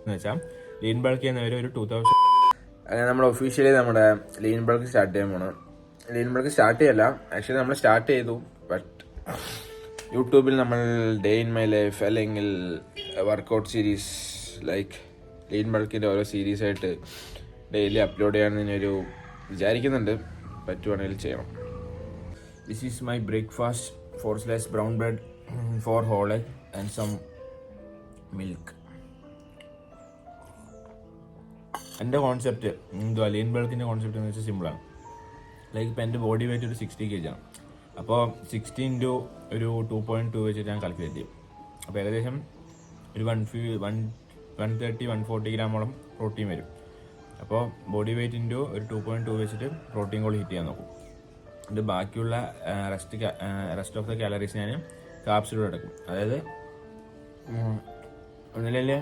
എന്ന് വെച്ചാൽ lean bulk ചെയ്യുന്നവർ ഒരു 2000 അങ്ങനെ നമ്മൾ ഒഫീഷ്യലി നമ്മുടെ ലീൻ ബൾക്ക് സ്റ്റാർട്ട് ചെയ്യാൻ പോകണം. ലീൻ ബൾക്ക് സ്റ്റാർട്ട് ചെയ്യല്ല, ആക്ച്വലി നമ്മൾ സ്റ്റാർട്ട് ചെയ്തു. ബട്ട് യൂട്യൂബിൽ നമ്മൾ ഡേ ഇൻ മൈ ലൈഫ് അല്ലെങ്കിൽ വർക്കൗട്ട് സീരീസ് ലൈക്ക് ലീൻ ബൾക്കിൻ്റെ ഓരോ സീരീസായിട്ട് ഡെയിലി അപ്ലോഡ് ചെയ്യാമെന്നൊരു വിചാരിക്കുന്നുണ്ട്. പറ്റുവാണെങ്കിൽ ചെയ്യണം. This is my breakfast 4 slices brown bread, 4 whole egg and some milk. എൻ്റെ കോൺസെപ്റ്റ് എന്തുവാ, ലീൻ ബൾക്കിൻ്റെ കോൺസെപ്റ്റ് എന്ന് വെച്ചാൽ സിമ്പിളാണ്. ലൈക്ക് ഇപ്പം എൻ്റെ ബോഡി വെയിറ്റ് ഒരു 60 kg ആണ്. അപ്പോൾ 60 ഇൻറ്റു ഒരു 2.2 വെച്ചിട്ട് ഞാൻ കാൽക്കുലേറ്റ് ചെയ്യും. അപ്പോൾ ഏകദേശം ഒരു 130 140 ഗ്രാമോളം പ്രോട്ടീൻ വരും. അപ്പോൾ ബോഡി വെയിറ്റ് ഇൻറ്റു ഒരു 2.2 വെച്ചിട്ട് പ്രോട്ടീൻ ഗോൾ ഹിറ്റ് ചെയ്യാൻ നോക്കും. ഇത് ബാക്കിയുള്ള റെസ്റ്റ് ഓഫ് ദ കാലറീസ് ഞാൻ കാപ്സിലൂടെ എടുക്കും. അതായത് ഒന്നില്ലെങ്കിൽ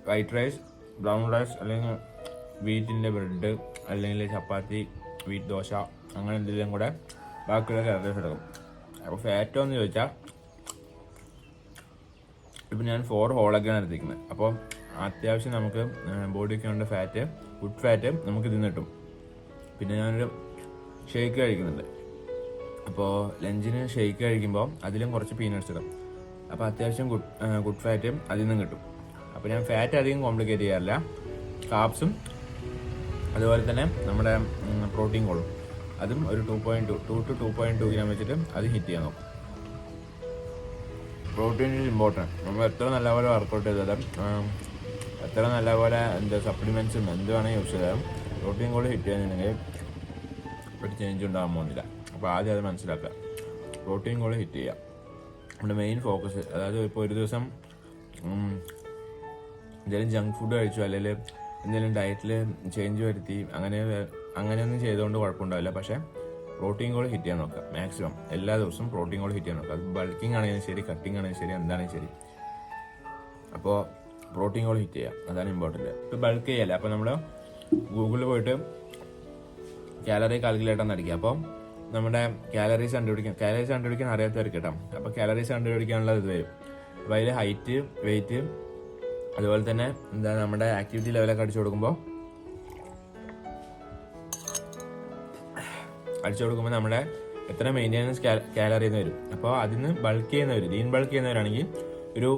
വൈറ്റ് റൈസ്, ബ്രൗൺ റൈസ്, അല്ലെങ്കിൽ വീറ്റിൻ്റെ ബ്രെഡ്, അല്ലെങ്കിൽ ചപ്പാത്തി, വീറ്റ് ദോശ, അങ്ങനെ എന്തെങ്കിലും കൂടെ ബാക്കിയുള്ള കാലറീസ് എടുക്കും. അപ്പോൾ ഫാറ്റോ എന്ന് ചോദിച്ചാൽ ഇപ്പം ഞാൻ 4 ഹോളൊക്കെയാണ് എടുത്തിരിക്കുന്നത്. അപ്പോൾ അത്യാവശ്യം നമുക്ക് ബോഡിക്ക് വേണ്ട ഫാറ്റ്, ഗുഡ് ഫാറ്റ് നമുക്ക് ഇതിൽ നിന്ന് കിട്ടും. പിന്നെ ഞാനൊരു ഷേക്ക് കഴിക്കുന്നുണ്ട്. അപ്പോൾ ലഞ്ചിന് ഷേക്ക് കഴിക്കുമ്പോൾ അതിലും കുറച്ച് പീനട്ട്സ് ഇടും. അപ്പോൾ അത്യാവശ്യം ഗുഡ് ഫാറ്റും അതിൽ നിന്നും കിട്ടും. അപ്പോൾ ഞാൻ ഫാറ്റ് അധികം കോംപ്ലിക്കേറ്റ് ചെയ്യാറില്ല. കാപ്സും അതുപോലെ തന്നെ നമ്മുടെ പ്രോട്ടീൻ കോളും അതും ഒരു 2.2 ഗ്രാം വെച്ചിട്ട് അത് ഹിറ്റ് ചെയ്യാൻ നോക്കും. Protein is important. നമ്മൾ എത്ര നല്ലപോലെ വർക്കൗട്ട് ചെയ്താലും എത്ര നല്ലപോലെ സപ്ലിമെൻറ്റ്സും എന്ത് വേണമെങ്കിൽ യൂസ് ചെയ്താലും പ്രോട്ടീൻ കോൾ ഹിറ്റ് ചെയ്യാന്നുണ്ടെങ്കിൽ ഒരു ചേഞ്ച് ഉണ്ടാകാൻ പോകുന്നില്ല. അപ്പോൾ ആദ്യം അത് മനസ്സിലാക്കുക. പ്രോട്ടീൻ കോൾ ഹിറ്റ് ചെയ്യുക നമ്മുടെ മെയിൻ ഫോക്കസ്. അതായത് ഇപ്പോൾ ഒരു ദിവസം എന്തെങ്കിലും ജങ്ക് ഫുഡ് കഴിച്ചു, അല്ലെങ്കിൽ എന്തെങ്കിലും ഡയറ്റിൽ ചേഞ്ച് വരുത്തി, അങ്ങനെയൊന്നും ചെയ്തുകൊണ്ട് കുഴപ്പമുണ്ടാവില്ല. പക്ഷേ പ്രോട്ടീൻ കോൾ ഹിറ്റ് ചെയ്യാൻ നോക്കുക. മാക്സിമം എല്ലാ ദിവസവും പ്രോട്ടീൻ കോൾ ഹിറ്റ് ചെയ്യാൻ നോക്കുക. അത് ബൾക്കിംഗ് ആണെങ്കിലും ശരി, കട്ടിങ് ആണെങ്കിലും ശരി, എന്താണെങ്കിലും ശരി. അപ്പോൾ പ്രോട്ടീൻ കോൾ ഹിറ്റ് ചെയ്യുക, അതാണ് ഇമ്പോർട്ടൻറ്റ്. ഇപ്പോൾ ബൾക്ക് ചെയ്യല്ല. അപ്പോൾ നമ്മൾ ഗൂഗിളിൽ പോയിട്ട് കാലറി കാൽക്കുലേറ്റർ എന്ന് അടിക്കുക. അപ്പോൾ നമ്മുടെ കാലറീസ് കണ്ടുപിടിക്കാൻ അറിയാത്തവർക്ക് കിട്ടാം. അപ്പോൾ കാലറീസ് കണ്ടുപിടിക്കാനുള്ള ഇത് വരും. അപ്പോൾ അതിൽ ഹൈറ്റ്, വെയിറ്റ്, അതുപോലെ തന്നെ നമ്മുടെ ആക്ടിവിറ്റി ലെവലൊക്കെ അടിച്ചു കൊടുക്കുമ്പോൾ നമ്മുടെ എത്ര മെയിൻ്റെനൻസ് കാലറി എന്ന് വരും. അപ്പോൾ അതിന് ബൾക്ക് ചെയ്യുന്നവർ, ലീൻ ബൾക്ക് ചെയ്യുന്നവരാണെങ്കിൽ ഒരു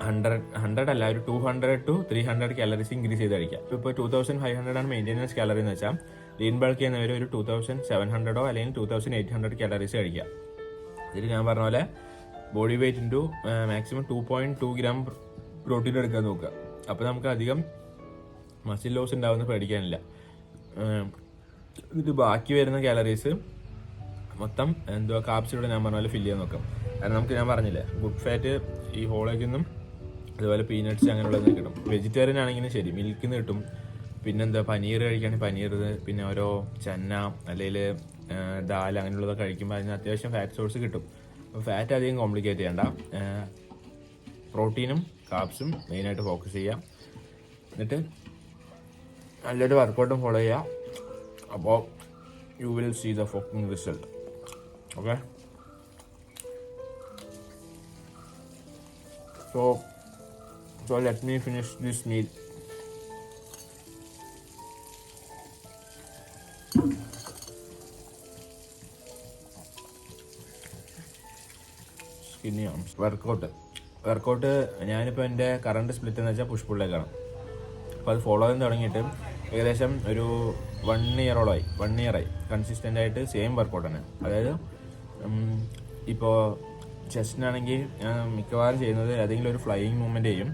100 അല്ല, ഒരു 200 to 300 കാലറീസ് ഇൻക്രീസ് ചെയ്ത് കഴിക്കുക. ഇപ്പോൾ 2500 ആണ് മെയിൻ്റെനൻസ് കാലറി എന്ന് വെച്ചാൽ ലീൻ ബൾക്ക് ചെയ്യുന്നവർ ഒരു 2700 അല്ലെങ്കിൽ 2800 കാലറീസ് കഴിക്കുക. ഇതിൽ ഞാൻ പറഞ്ഞ പോലെ body weight into maximum 2.2 gram protein എടുക്കാൻ നോക്കുക. അപ്പോൾ നമുക്ക് അധികം മസിൽ ലോസ് ഉണ്ടാവുന്ന പേടിക്കാനില്ല. ഇത് ബാക്കി വരുന്ന കാലറീസ് മൊത്തം കാപ്സിലൂടെ ഞാൻ പറഞ്ഞ പോലെ ഫില്ല് ചെയ്യാൻ നോക്കാം. കാരണം നമുക്ക് ഞാൻ പറഞ്ഞില്ലേ, ഗുഡ് ഫാറ്റ് ഈ ഹോളേക്കിന്നും അതുപോലെ പീനട്ട്സ് അങ്ങനെയുള്ളത് കിട്ടും. വെജിറ്റേറിയൻ ആണെങ്കിലും ശരി, മിൽക്കിൽ നിന്ന് കിട്ടും. പിന്നെന്താ പനീർ കഴിക്കുകയാണെങ്കിൽ പനീർ, പിന്നെ ഓരോ ചന്ന അല്ലെങ്കിൽ ദാൽ അങ്ങനെയുള്ളതൊക്കെ കഴിക്കുമ്പോൾ അതിന് അത്യാവശ്യം ഫാറ്റ് സോഴ്സ് കിട്ടും. അപ്പോൾ ഫാറ്റ് അധികം കോംപ്ലിക്കേറ്റ് ചെയ്യണ്ട. പ്രോട്ടീനും കാപ്സും മെയിനായിട്ട് ഫോക്കസ് ചെയ്യാം. എന്നിട്ട് നല്ലൊരു വർക്കൗട്ടും ഫോളോ ചെയ്യുക. അപ്പോൾ you will see the fucking result. Okay, so let me finish this meal. Skinny arms. Workout ഞാനിപ്പോൾ എൻ്റെ കറണ്ട് സ്പ്ലിറ്റ് എന്ന് വെച്ചാൽ പുഷ് പുള്ളിലേക്കാണ്. അപ്പോൾ അത് ഫോളോ ചെയ്യാൻ തുടങ്ങിയിട്ട് ഏകദേശം ഒരു 1 ഇയറായി കൺസിസ്റ്റൻ്റ് ആയിട്ട് സെയിം വർക്കൗട്ടാണ്. അതായത് ഇപ്പോൾ ചെസ്റ്റിനാണെങ്കിൽ ഞാൻ മിക്കവാറും ചെയ്യുന്നത് ഏതെങ്കിലും ഒരു ഫ്ലൈയിങ് മൂവ്മെൻറ്റ് ചെയ്യും.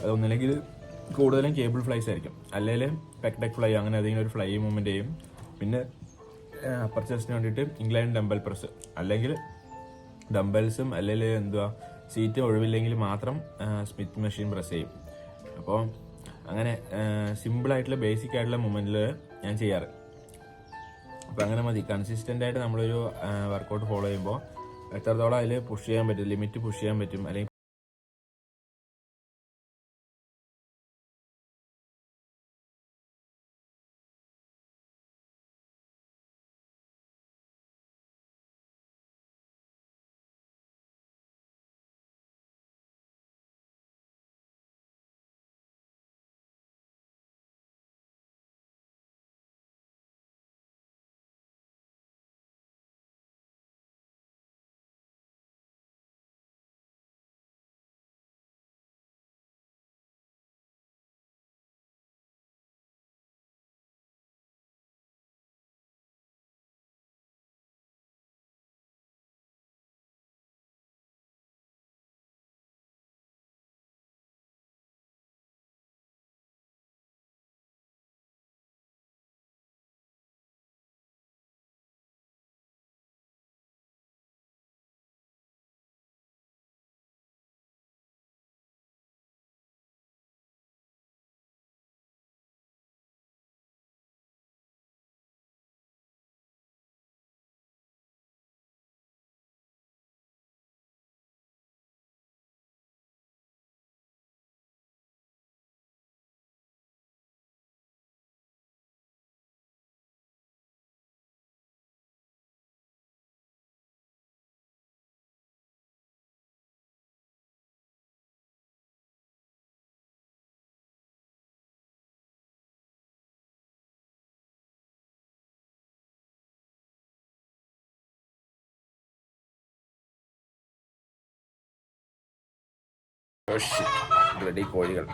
അതൊന്നില്ലെങ്കിൽ കൂടുതലും കേബിൾ ഫ്ലൈസ് ആയിരിക്കും, അല്ലെങ്കിൽ പെക്ടെക് ഫ്ലൈ, അങ്ങനെ ഏതെങ്കിലും ഒരു ഫ്ലൈയിങ് മൂവ്മെൻറ്റ് ചെയ്യും. പിന്നെ അപ്പർ ചെസ്റ്റിന് വേണ്ടിയിട്ട് ഇൻക്ലൈൻ ഡംബൽ പ്രസ്, അല്ലെങ്കിൽ ഡംബൽസും അല്ലെങ്കിൽ സീറ്റ് ഒഴിവില്ലെങ്കിൽ മാത്രം സ്മിത്ത് മെഷീൻ പ്രസ് ചെയ്യും. അപ്പോൾ അങ്ങനെ സിമ്പിളായിട്ടുള്ള ബേസിക് ആയിട്ടുള്ള മൂവ്മെൻറ്റിൽ ഞാൻ ചെയ്യാറ്. അപ്പോൾ അങ്ങനെ മതി. കൺസിസ്റ്റൻ്റ് ആയിട്ട് നമ്മളൊരു വർക്കൗട്ട് ഫോളോ ചെയ്യുമ്പോൾ എത്രത്തോളം അതിൽ പുഷ് ചെയ്യാൻ പറ്റും, ലിമിറ്റ് പുഷ് ചെയ്യാൻ പറ്റും, അല്ലെങ്കിൽ ബ്ലഡി കോഴികൾ